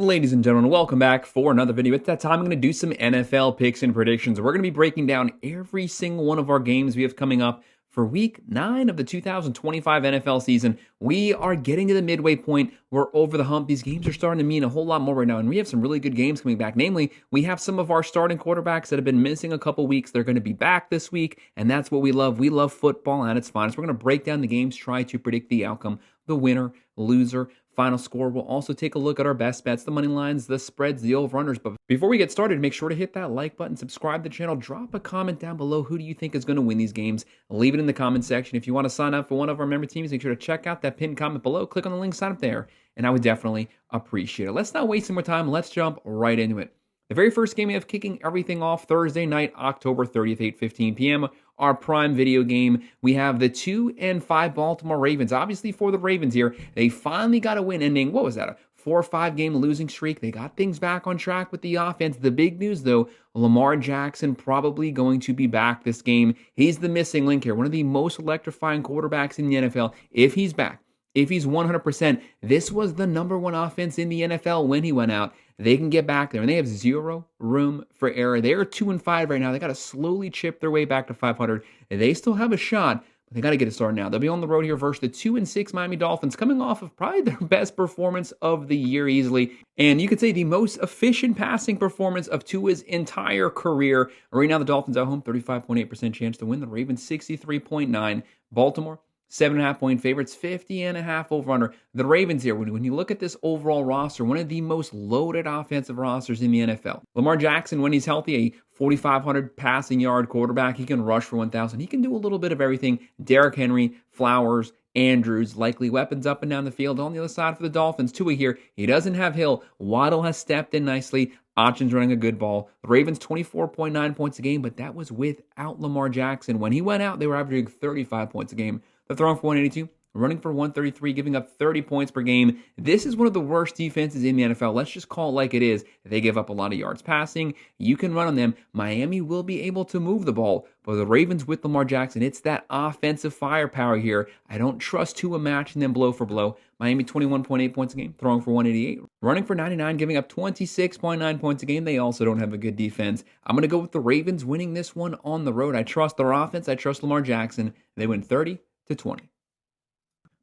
Ladies and gentlemen, welcome back for another video. At that time, I'm going to do some NFL picks and predictions. We're going to be breaking down every single one of our games we have coming up for week 9 of the 2025 NFL season. We are getting to the midway point. We're over the hump. These games are starting to mean a whole lot more right now, and we have some really good games coming back. Namely, we have some of our starting quarterbacks that have been missing a couple weeks. They're going to be back this week, and that's what we love. We love football at its finest. We're going to break down the games, try to predict the outcome, the winner, loser, final score. We'll also take a look at our best bets, the money lines, the spreads, the over-unders. But before we get started, make sure to hit that like button, subscribe to the channel, drop a comment down below. Who do you think is going to win these games? Leave it in the comment section. If you want to sign up for one of our member teams, make sure to check out that pinned comment below. Click on the link, sign up there, and I would definitely appreciate it. Let's not waste any more time. Let's jump right into it. The very first game we have kicking everything off Thursday night, October 30th, 8:15 p.m., our prime video game. We have the 2-5 Baltimore Ravens. Obviously, for the Ravens here, they finally got a win ending, what was that, a 4 or 5 game losing streak. They got things back on track with the offense. The big news, though, Lamar Jackson probably going to be back this game. He's the missing link here, one of the most electrifying quarterbacks in the NFL. If he's back, if he's 100%, this was the number one offense in the NFL when he went out. They can get back there, and they have zero room for error. They are 2-5 right now. They got to slowly chip their way back to 500. They still have a shot, but they got to get it started now. They'll be on the road here versus the 2-6 Miami Dolphins, coming off of probably their best performance of the year easily. And you could say the most efficient passing performance of Tua's entire career. Right now, the Dolphins at home, 35.8% chance to win. The Ravens, 63.9%. Baltimore, 7.5-point favorites, 50.5 over-under. The Ravens here, when you look at this overall roster, one of the most loaded offensive rosters in the NFL. Lamar Jackson, when he's healthy, a 4,500 passing yard quarterback. He can rush for 1,000. He can do a little bit of everything. Derrick Henry, Flowers, Andrews, likely weapons up and down the field. On the other side for the Dolphins, Tua here, he doesn't have Hill. Waddle has stepped in nicely. Options running a good ball. The Ravens, 24.9 points a game, but that was without Lamar Jackson. When he went out, they were averaging 35 points a game. They're throwing for 182, running for 133, giving up 30 points per game. This is one of the worst defenses in the NFL. Let's just call it like it is. They give up a lot of yards passing. You can run on them. Miami will be able to move the ball. But the Ravens with Lamar Jackson, it's that offensive firepower here. I don't trust Tua matching them blow for blow. Miami, 21.8 points a game, throwing for 188, running for 99, giving up 26.9 points a game. They also don't have a good defense. I'm going to go with the Ravens winning this one on the road. I trust their offense. I trust Lamar Jackson. They win 30-20.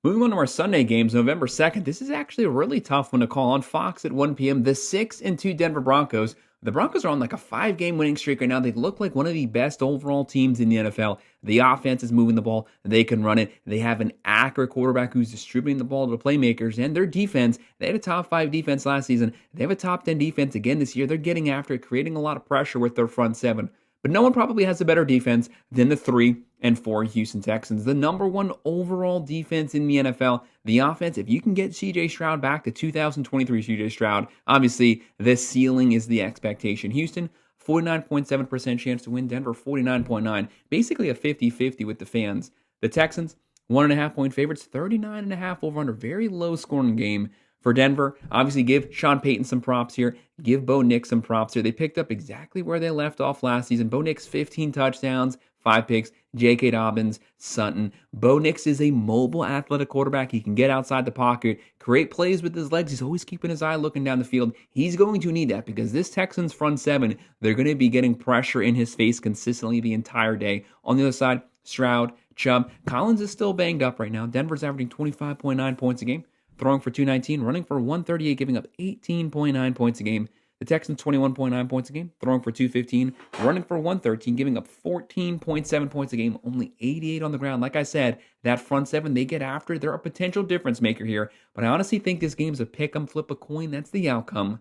Moving on to our Sunday games, November 2nd. This is actually a really tough one to call on Fox at 1 p.m. The 6-2 Denver Broncos. The Broncos are on like a 5-game winning streak right now. They look like one of the best overall teams in the NFL. The offense is moving the ball. They can run it. They have an accurate quarterback who's distributing the ball to the playmakers. And their defense, they had a top 5 defense last season. They have a top 10 defense again this year. They're getting after it, creating a lot of pressure with their front 7. But no one probably has a better defense than the 3-4 Houston Texans. The number 1 overall defense in the NFL. The offense, if you can get C.J. Stroud back to 2023 C.J. Stroud, obviously the ceiling is the expectation. Houston, 49.7% chance to win. Denver, 49.9%. Basically a 50-50 with the fans. The Texans, 1.5-point favorites, 39.5 over under. Very low scoring game. For Denver, obviously give Sean Payton some props here. Give Bo Nix some props here. They picked up exactly where they left off last season. Bo Nix, 15 touchdowns, 5 picks. J.K. Dobbins, Sutton. Bo Nix is a mobile, athletic quarterback. He can get outside the pocket, create plays with his legs. He's always keeping his eye looking down the field. He's going to need that because this Texans front 7, they're going to be getting pressure in his face consistently the entire day. On the other side, Stroud, Chubb. Collins is still banged up right now. Denver's averaging 25.9 points a game. Throwing for 219, running for 138, giving up 18.9 points a game. The Texans, 21.9 points a game, throwing for 215, running for 113, giving up 14.7 points a game, only 88 on the ground. Like I said, that front 7, they get after it. They're a potential difference maker here. But I honestly think this game's a pick 'em, flip a coin. That's the outcome.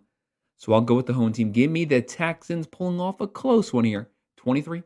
So I'll go with the home team. Give me the Texans pulling off a close one here, 23-20.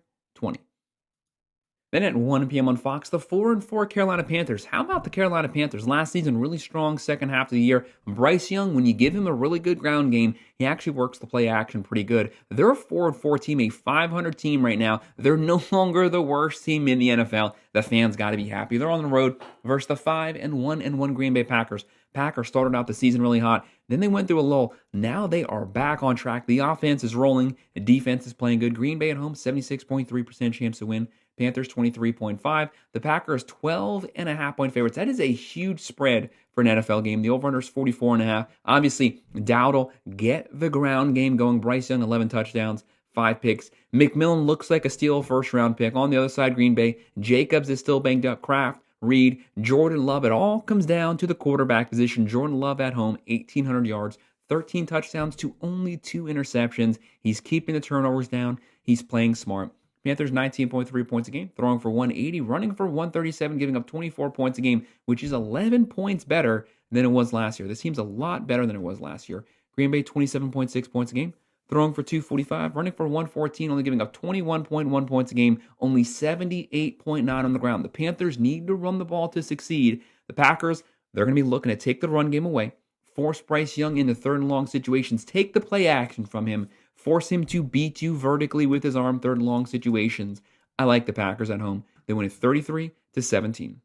Then at 1 p.m. on Fox, the 4-4 Carolina Panthers. How about the Carolina Panthers? Last season, really strong second half of the year. Bryce Young, when you give him a really good ground game, he actually works the play action pretty good. They're a 4-4 team, a 500 team right now. They're no longer the worst team in the NFL. The fans got to be happy. They're on the road versus the 5-1 Green Bay Packers. Packers started out the season really hot. Then they went through a lull. Now they are back on track. The offense is rolling. The defense is playing good. Green Bay at home, 76.3% chance to win. Panthers 23.5. The Packers 12.5-point favorites. That is a huge spread for an NFL game. The over-under is 44.5. Obviously, Dowdle get the ground game going. Bryce Young 11 touchdowns, 5 picks. McMillan looks like a steal first-round pick. On the other side, Green Bay, Jacobs is still banged up. Kraft, Reed, Jordan Love. It all comes down to the quarterback position. Jordan Love at home, 1,800 yards, 13 touchdowns to only 2 interceptions. He's keeping the turnovers down. He's playing smart. Panthers 19.3 points a game, throwing for 180, running for 137, giving up 24 points a game, which is 11 points better than it was last year. This team's a lot better than it was last year. Green Bay 27.6 points a game, throwing for 245, running for 114, only giving up 21.1 points a game, only 78.9 on the ground. The Panthers need to run the ball to succeed. The Packers, they're going to be looking to take the run game away, force Bryce Young into third and long situations, take the play action from him, force him to beat you vertically with his arm, third and long situations. I like the Packers at home. They win it 33-17.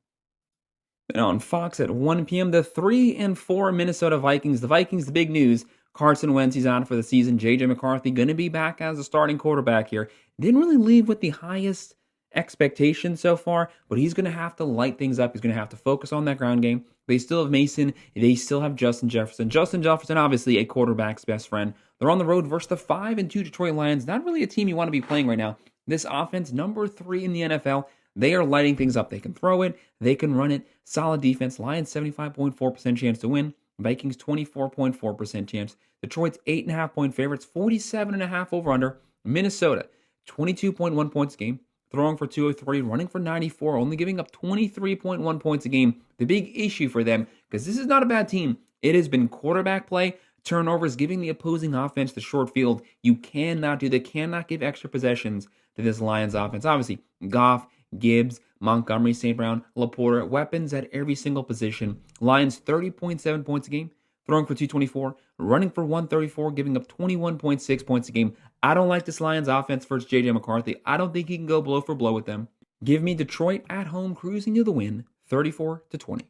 And on Fox at 1 p.m., the 3-4 Minnesota Vikings. The Vikings, the big news, Carson Wentz, he's out for the season. J.J. McCarthy going to be back as a starting quarterback here. Didn't really leave with the highest expectations so far, but he's going to have to light things up. He's going to have to focus on that ground game. They still have Mason. They still have Justin Jefferson. Justin Jefferson, obviously a quarterback's best friend. They're on the road versus the 5-2 Detroit Lions. Not really a team you want to be playing right now. This offense, number 3 in the NFL. They are lighting things up. They can throw it. They can run it. Solid defense. Lions 75.4% chance to win. Vikings 24.4% chance. Detroit's 8.5-point favorites. 47.5 over under. Minnesota 22.1 points a game. Throwing for 203, running for 94, only giving up 23.1 points a game. The big issue for them, because this is not a bad team, it has been quarterback play, turnovers, giving the opposing offense the short field. You cannot do that, cannot give extra possessions to this Lions offense. Obviously, Goff, Gibbs, Montgomery, St. Brown, Laporta, weapons at every single position. Lions 30.7 points a game, throwing for 224, running for 134, giving up 21.6 points a game. I don't like this Lions offense versus J.J. McCarthy. I don't think he can go blow for blow with them. Give me Detroit at home cruising to the win, 34-20.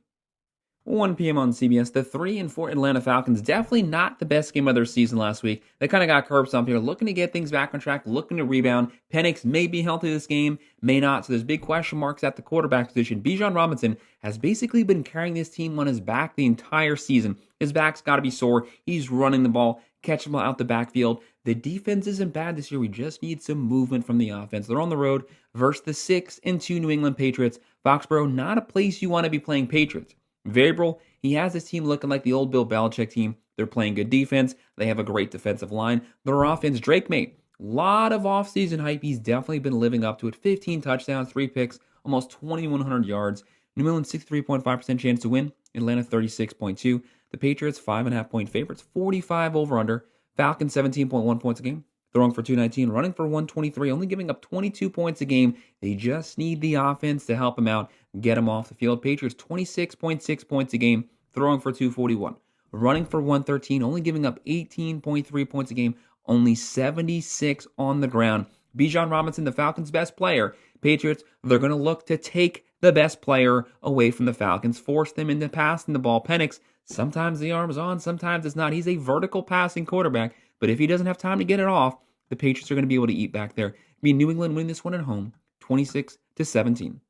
1 p.m. on CBS, the 3-4 Atlanta Falcons, definitely not the best game of their season last week. They kind of got curb stomped here, looking to get things back on track, looking to rebound. Penix may be healthy this game, may not, so there's big question marks at the quarterback position. Bijan Robinson has basically been carrying this team on his back the entire season. His back's got to be sore. He's running the ball, catching the ball out the backfield. The defense isn't bad this year. We just need some movement from the offense. They're on the road versus the 6-2 New England Patriots. Foxborough, not a place you want to be playing Patriots. Vrabel, he has his team looking like the old Bill Belichick team. They're playing good defense. They have a great defensive line. Their offense, Drake May, a lot of offseason hype. He's definitely been living up to it. 15 touchdowns, 3 picks, almost 2,100 yards. New England 63.5% chance to win. Atlanta 36.2. The Patriots 5.5-point favorites, 45 over under. Falcons 17.1 points a game, throwing for 219, running for 123, only giving up 22 points a game. They just need the offense to help them out, get them off the field. Patriots 26.6 points a game, throwing for 241, running for 113, only giving up 18.3 points a game, only 76 on the ground. Bijan Robinson, the Falcons' best player. Patriots, they're going to look to take the best player away from the Falcons, force them into passing the ball. Penix, sometimes the arm's on, sometimes it's not. He's a vertical passing quarterback, but if he doesn't have time to get it off, the Patriots are going to be able to eat back there. I mean, New England win this one at home, 26-17.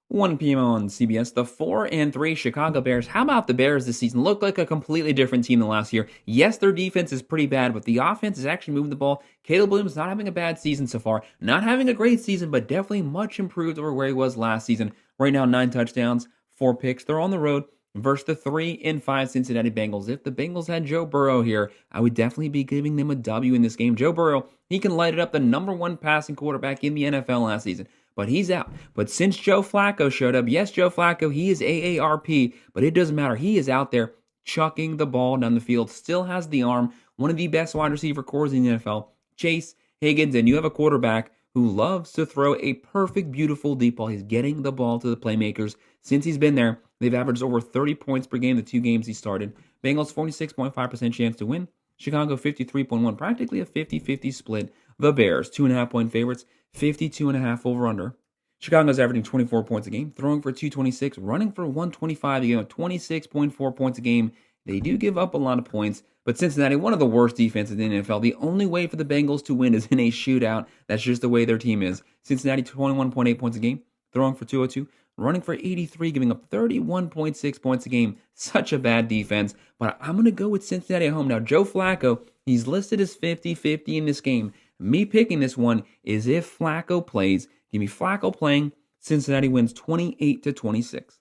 1 p.m. on CBS, the 4-3 Chicago Bears. How about the Bears this season? Look like a completely different team than last year. Yes, their defense is pretty bad, but the offense is actually moving the ball. Caleb Williams not having a bad season so far. Not having a great season, but definitely much improved over where he was last season. Right now, 9 touchdowns, 4 picks. They're on the road versus the 3-5 Cincinnati Bengals. If the Bengals had Joe Burrow here, I would definitely be giving them a W in this game. Joe Burrow, he can light it up, the number 1 passing quarterback in the NFL last season. But he's out. But since Joe Flacco showed up, yes, Joe Flacco, he is AARP, but it doesn't matter. He is out there chucking the ball down the field, still has the arm, one of the best wide receiver cores in the NFL. Chase, Higgins, and you have a quarterback who loves to throw a perfect, beautiful deep ball. He's getting the ball to the playmakers. Since he's been there, they've averaged over 30 points per game the 2 games he started. Bengals 46.5% chance to win. Chicago 53.1, practically a 50-50 split. The Bears, 2.5-point favorites, 52.5 over under. Chicago's averaging 24 points a game, throwing for 226, running for 125 a game, 26.4 points a game. They do give up a lot of points, But Cincinnati, one of the worst defenses in the NFL. The only way for the Bengals to win is in a shootout. That's just the way their team is. Cincinnati, 21.8 points a game, throwing for 202, running for 83, giving up 31.6 points a game. Such a bad defense. But I'm going to go with Cincinnati at home. Now, Joe Flacco, he's listed as 50-50 in this game. Me picking this one is if Flacco plays. Give me Flacco playing. Cincinnati wins 28-26.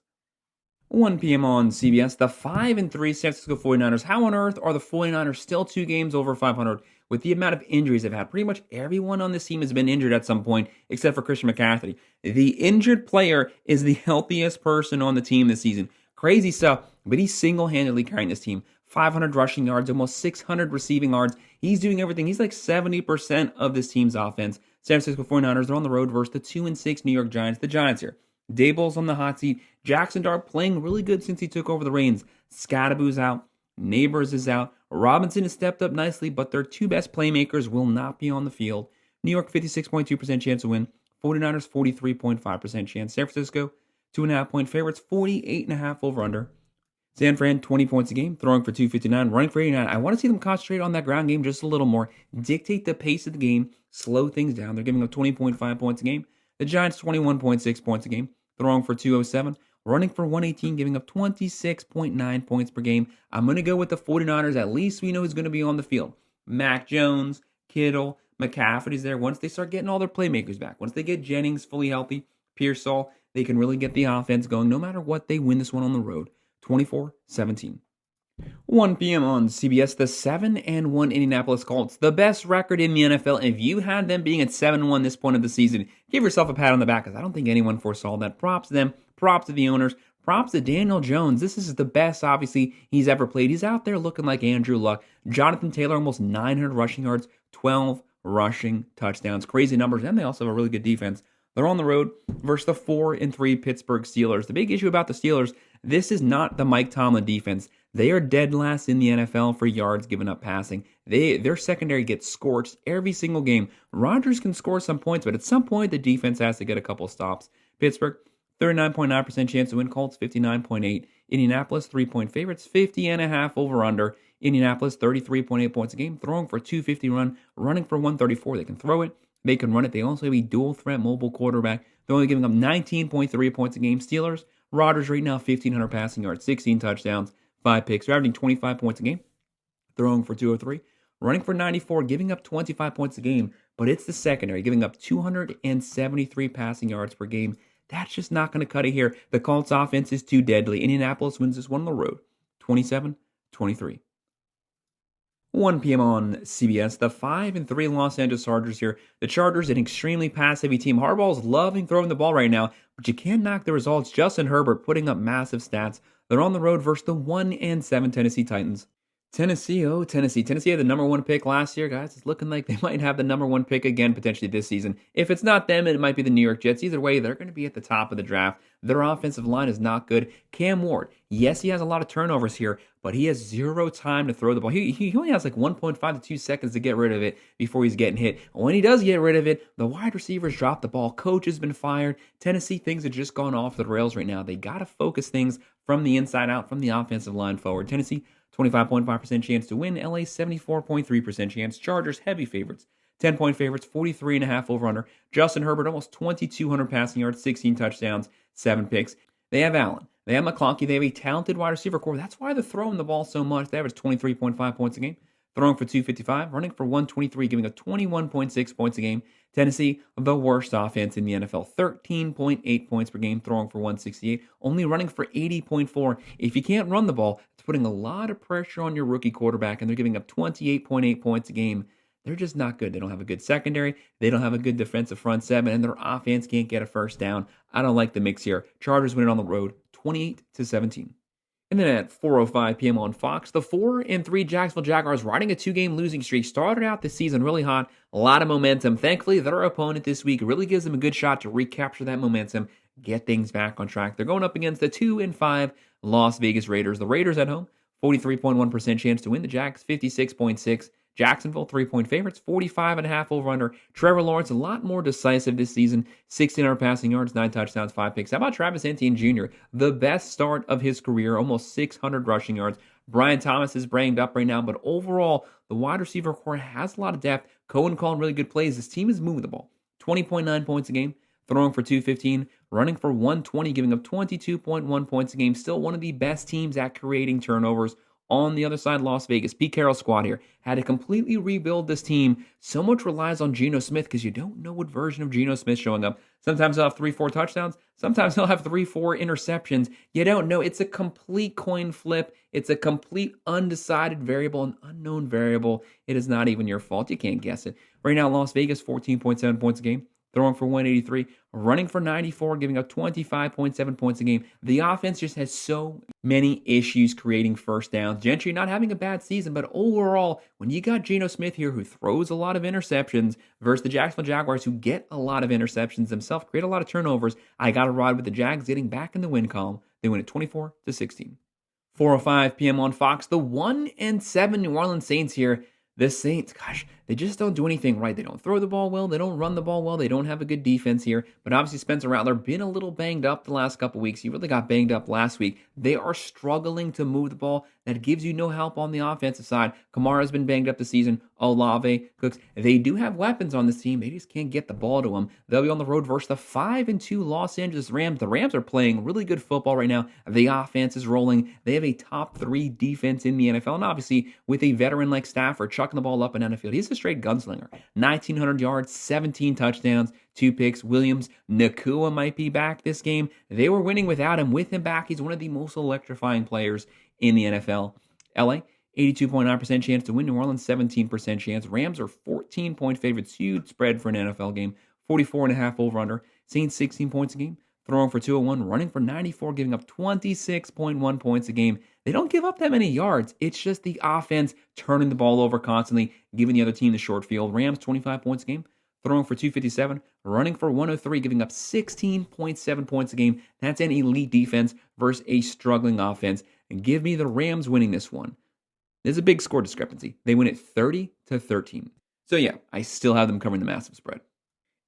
1 p.m. on CBS, the 5-3 San Francisco 49ers. How on earth are the 49ers still 2 games over 500 with the amount of injuries they've had? Pretty much everyone on this team has been injured at some point except for Christian McCaffrey. The injured player is the healthiest person on the team this season. Crazy stuff, but he's single-handedly carrying this team. 500 rushing yards, almost 600 receiving yards. He's doing everything. He's like 70% of this team's offense. San Francisco 49ers, they're on the road versus the 2-6 New York Giants. The Giants here. Daboll's on the hot seat. Jackson Dart playing really good since he took over the reins. Scadaboo's out. Neighbors is out. Robinson has stepped up nicely, but their 2 best playmakers will not be on the field. New York, 56.2% chance to win. 49ers, 43.5% chance. San Francisco, 2.5-point favorites, 48.5 over-under. San Fran, 20 points a game, throwing for 259, running for 89. I want to see them concentrate on that ground game just a little more, dictate the pace of the game, slow things down. They're giving up 20.5 points a game. The Giants, 21.6 points a game, throwing for 207, running for 118, giving up 26.9 points per game. I'm going to go with the 49ers. At least we know who's going to be on the field. Mac Jones, Kittle, McCaffrey's there. Once they start getting all their playmakers back, once they get Jennings fully healthy, Pearsall, they can really get the offense going no matter what. They win this one on the road. 24-17. 1 p.m. on CBS, the 7-1 Indianapolis Colts, the best record in the NFL. And if you had them being at 7-1 this point of the season, give yourself a pat on the back because I don't think anyone foresaw that. Props to them, props to the owners, props to Daniel Jones. This is the best, obviously, he's ever played. He's out there looking like Andrew Luck. Jonathan Taylor, almost 900 rushing yards, 12 rushing touchdowns. Crazy numbers, and they also have a really good defense. They're on the road versus the 4-3 Pittsburgh Steelers. The big issue about the Steelers, this is not the Mike Tomlin defense. They are dead last in the NFL for yards given up passing. Their secondary gets scorched every single game. Rodgers can score some points, but at some point the defense has to get a couple stops. Pittsburgh, 39.9% chance to win. Colts, 59.8. Indianapolis, 3-point favorites, 50.5 over/under. Indianapolis, 33.8 points a game, throwing for 250 running for 134. They can throw it. They can run it. They also have a dual-threat mobile quarterback. They're only giving up 19.3 points a game. Steelers, Rodgers right now, 1,500 passing yards, 16 touchdowns, 5 picks. They're averaging 25 points a game, throwing for 203, running for 94, giving up 25 points a game. But it's the secondary, giving up 273 passing yards per game. That's just not going to cut it here. The Colts offense is too deadly. Indianapolis wins this one on the road, 27-23. 1 p.m. on CBS, the 5-3 Los Angeles Chargers here. The Chargers, an extremely pass-heavy team. Harbaugh's loving throwing the ball right now, but you can't knock the results. Justin Herbert putting up massive stats. They're on the road versus the 1-7 Tennessee Titans. Tennessee had the number 1 pick last year, guys. It's looking like they might have the number 1 pick again potentially this season. If it's not them, it might be the New York Jets. Either way, they're going to be at the top of the draft. Their offensive line is not good. Cam Ward, yes, he has a lot of turnovers here, but he has 0 time to throw the ball. He only has like 1.5 to 2 seconds to get rid of it before he's getting hit. When he does get rid of it, the wide receivers drop the ball. Coach has been fired. Tennessee, things have just gone off the rails right now. They got to focus things from the inside out, from the offensive line forward. Tennessee, 25.5% chance to win. LA, 74.3% chance. Chargers, heavy favorites. 10-point favorites, 43.5 over/under. Justin Herbert, almost 2,200 passing yards, 16 touchdowns, 7 picks. They have Allen. They have McConkey. They have a talented wide receiver core. That's why they're throwing the ball so much. They average 23.5 points a game. Throwing for 255, running for 123, giving up 21.6 points a game. Tennessee, the worst offense in the NFL, 13.8 points per game, throwing for 168, only running for 80.4. If you can't run the ball, it's putting a lot of pressure on your rookie quarterback, and they're giving up 28.8 points a game. They're just not good. They don't have a good secondary. They don't have a good defensive front seven, and their offense can't get a first down. I don't like the mix here. Chargers win it on the road, 28-17. And then at 4:05 p.m. on Fox, the 4-3 Jacksonville Jaguars, riding a 2-game losing streak, started out the season really hot, a lot of momentum. Thankfully, their opponent this week really gives them a good shot to recapture that momentum, get things back on track. They're going up against the 2-5 Las Vegas Raiders. The Raiders at home, 43.1% chance to win. The Jags, 56.6. Jacksonville, 3-point favorites, 45.5 over/under. Trevor Lawrence, a lot more decisive this season, 1,600 passing yards, 9 touchdowns, 5 picks. How about Travis Etienne Jr., the best start of his career, almost 600 rushing yards. Brian Thomas is banged up right now, but overall, the wide receiver core has a lot of depth. Cohen calling really good plays. This team is moving the ball. 20.9 points a game, throwing for 215, running for 120, giving up 22.1 points a game. Still one of the best teams at creating turnovers. On the other side, Las Vegas, Pete Carroll's squad here had to completely rebuild this team. So much relies on Geno Smith because you don't know what version of Geno Smith showing up. Sometimes he'll have 3-4 touchdowns. Sometimes he'll have 3-4 interceptions. You don't know. It's a complete coin flip. It's a complete undecided variable, an unknown variable. It is not even your fault. You can't guess it. Right now, Las Vegas, 14.7 points a game, throwing for 183, running for 94, giving up 25.7 points a game. The offense just has so many issues creating first downs. Gentry not having a bad season, but overall, when you got Geno Smith here who throws a lot of interceptions versus the Jacksonville Jaguars who get a lot of interceptions themselves, create a lot of turnovers, I got to ride with the Jags getting back in the win column. They win at 24-16. 4:05 p.m. on Fox. The 1-7 New Orleans Saints here. The Saints, gosh, they just don't do anything right. They don't throw the ball well. They don't run the ball well. They don't have a good defense here. But obviously, Spencer Rattler been a little banged up the last couple weeks. He really got banged up last week. They are struggling to move the ball. That gives you no help on the offensive side. Kamara's been banged up this season. Olave, Cooks. They do have weapons on this team. They just can't get the ball to them. They'll be on the road versus the 5-2 Los Angeles Rams. The Rams are playing really good football right now. The offense is rolling. They have a top 3 defense in the NFL. And obviously, with a veteran like Stafford chucking the ball up and down the field, he's a straight gunslinger. 1,900 yards, 17 touchdowns, 2 picks. Williams, Nakua might be back this game. They were winning without him. With him back, he's one of the most electrifying players in the NFL. LA, 82.9% chance to win. New Orleans, 17% chance. Rams are 14-point favorites. Huge spread for an NFL game. 44.5 over-under. Saints, 16 points a game. Throwing for 201, running for 94, giving up 26.1 points a game. They don't give up that many yards. It's just the offense turning the ball over constantly, giving the other team the short field. Rams, 25 points a game. Throwing for 257, running for 103, giving up 16.7 points a game. That's an elite defense versus a struggling offense. And give me the Rams winning this one. There's a big score discrepancy. They win it 30-13. So yeah, I still have them covering the massive spread.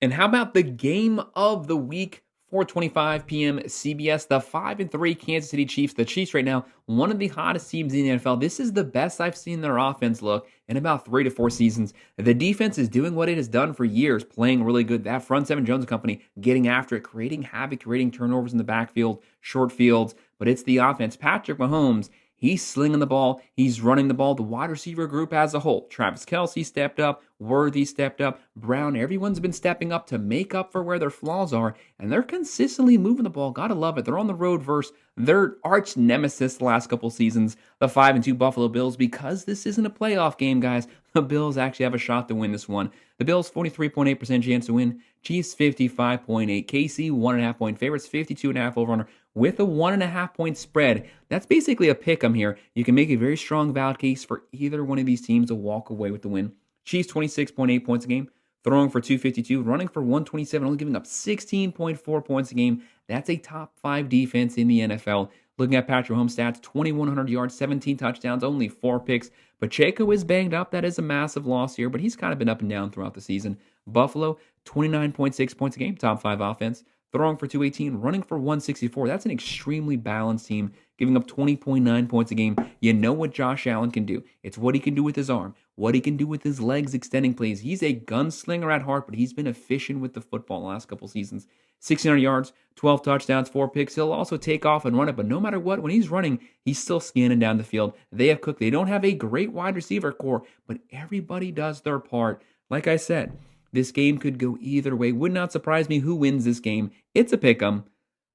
And how about the game of the week? 4:25 p.m. CBS, the 5-3 Kansas City Chiefs. The Chiefs right now, one of the hottest teams in the NFL. This is the best I've seen their offense look in about 3 to 4 seasons. The defense is doing what it has done for years, playing really good. That front seven Jones Company getting after it, creating havoc, creating turnovers in the backfield, short fields. But it's the offense. Patrick Mahomes, he's slinging the ball. He's running the ball. The wide receiver group as a whole. Travis Kelce stepped up. Worthy stepped up. Brown, everyone's been stepping up to make up for where their flaws are. And they're consistently moving the ball. Gotta love it. They're on the road versus their arch nemesis the last couple seasons, the 5-2 Buffalo Bills. Because this isn't a playoff game, guys, the Bills actually have a shot to win this one. The Bills, 43.8% chance to win. Chiefs, 55.8. KC, 1.5 point favorites, 52.5 over-under. With a 1.5 point spread. That's basically a pick 'em here. You can make a very strong valid case for either one of these teams to walk away with the win. Chiefs, 26.8 points a game, throwing for 252, running for 127, only giving up 16.4 points a game. That's a top 5 defense in the NFL. Looking at Patrick Mahomes' stats, 2,100 yards, 17 touchdowns, only 4 picks. Pacheco is banged up. That is a massive loss here, but he's kind of been up and down throughout the season. Buffalo, 29.6 points a game, top 5 offense. Throwing for 218, running for 164. That's an extremely balanced team, giving up 20.9 points a game. You know what Josh Allen can do. It's what he can do with his arm, what he can do with his legs extending plays. He's a gunslinger at heart, but he's been efficient with the football the last couple seasons. 1,600 yards, 12 touchdowns, 4 picks. He'll also take off and run it, but no matter what, when he's running, he's still scanning down the field. They have cooked. They don't have a great wide receiver core, but everybody does their part. Like I said, this game could go either way. Would not surprise me who wins this game. It's a pick 'em,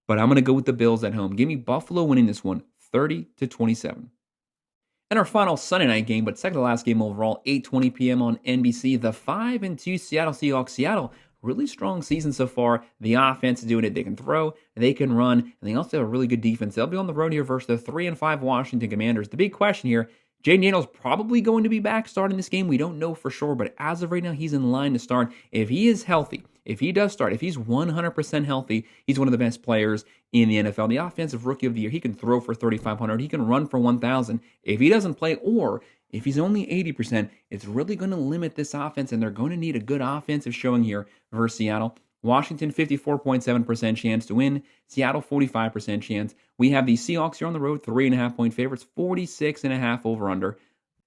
but I'm going to go with the Bills at home. Give me Buffalo winning this one, 30-27. And our final Sunday night game, but second to last game overall, 8:20 p.m. on NBC, the 5-2 Seattle Seahawks. Seattle, really strong season so far. The offense is doing it. They can throw, they can run, and they also have a really good defense. They'll be on the road here versus the 3-5 Washington Commanders. The big question here, Jaden Daniels probably going to be back starting this game. We don't know for sure, but as of right now, he's in line to start. If he is healthy, if he does start, if he's 100% healthy, he's one of the best players in the NFL. The offensive rookie of the year, he can throw for 3,500. He can run for 1,000. If he doesn't play, or if he's only 80%, it's really going to limit this offense, and they're going to need a good offensive showing here versus Seattle. Washington, 54.7% chance to win. Seattle, 45% chance. We have the Seahawks here on the road, 3.5-point favorites, 46.5 over under.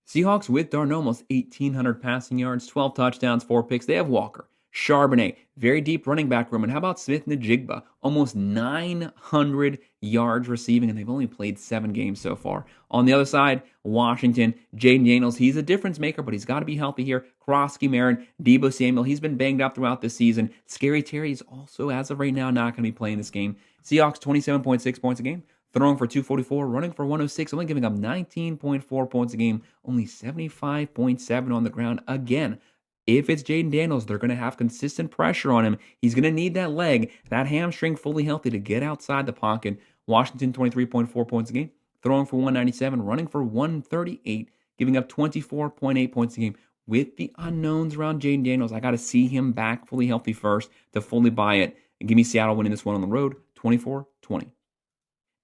Seahawks with Darnell, almost 1,800 passing yards, 12 touchdowns, 4 picks. They have Walker, Charbonnet, very deep running back room. And how about Smith-Njigba? Almost 900 yards receiving, and they've only played 7 games so far. On the other side, Washington, Jaden Daniels, he's a difference maker, but he's got to be healthy here. Krosky, Marin, Deebo Samuel, he's been banged up throughout this season. Scary Terry is also, as of right now, not going to be playing this game. Seahawks, 27.6 points a game. Throwing for 244, running for 106, only giving up 19.4 points a game, only 75.7 on the ground. Again, if it's Jaden Daniels, they're going to have consistent pressure on him. He's going to need that leg, that hamstring fully healthy to get outside the pocket. Washington, 23.4 points a game, throwing for 197, running for 138, giving up 24.8 points a game. With the unknowns around Jaden Daniels, I got to see him back fully healthy first to fully buy it. And give me Seattle winning this one on the road, 24-20.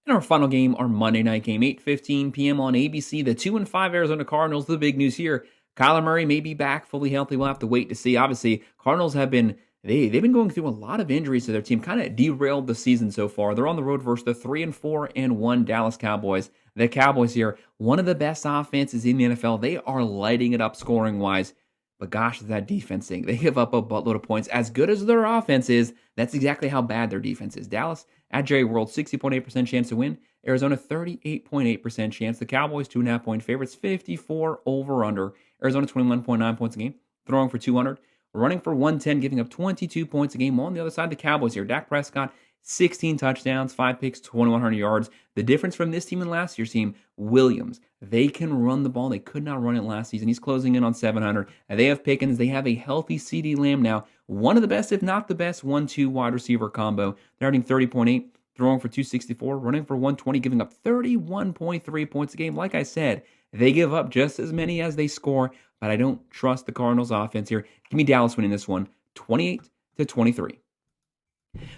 And our final game, our Monday night game, 8:15 p.m. on ABC. The 2-5 Arizona Cardinals. The big news here: Kyler Murray may be back fully healthy. We'll have to wait to see. Obviously, Cardinals have been they've been going through a lot of injuries to their team. Kind of derailed the season so far. They're on the road versus the 3-4-1 Dallas Cowboys. The Cowboys here, one of the best offenses in the NFL. They are lighting it up scoring wise. But gosh, is that defense thing. They give up a buttload of points. As good as their offense is, that's exactly how bad their defense is. Dallas, at Jerry World, 60.8% chance to win. Arizona, 38.8% chance. The Cowboys, 2.5-point favorites, 54 over under. Arizona, 21.9 points a game. Throwing for 200. Running for 110, giving up 22 points a game. On the other side, the Cowboys here. Dak Prescott, 16 touchdowns, 5 picks, 2,100 yards. The difference from this team and last year's team, Williams. They can run the ball. They could not run it last season. He's closing in on 700. And they have Pickens. They have a healthy CeeDee Lamb now. One of the best, if not the best, 1-2 wide receiver combo. They're averaging 30.8, throwing for 264, running for 120, giving up 31.3 points a game. Like I said, they give up just as many as they score, but I don't trust the Cardinals offense here. Give me Dallas winning this one, 28-23.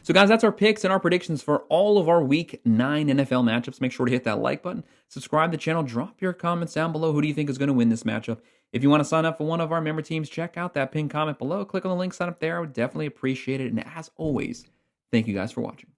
So guys, that's our picks and our predictions for all of our Week 9 NFL matchups. Make sure to hit that like button, subscribe to the channel, drop your comments down below. Who do you think is going to win this matchup? If you want to sign up for one of our member teams, check out that pinned comment below. Click on the link, sign up there. I would definitely appreciate it. And as always, thank you guys for watching.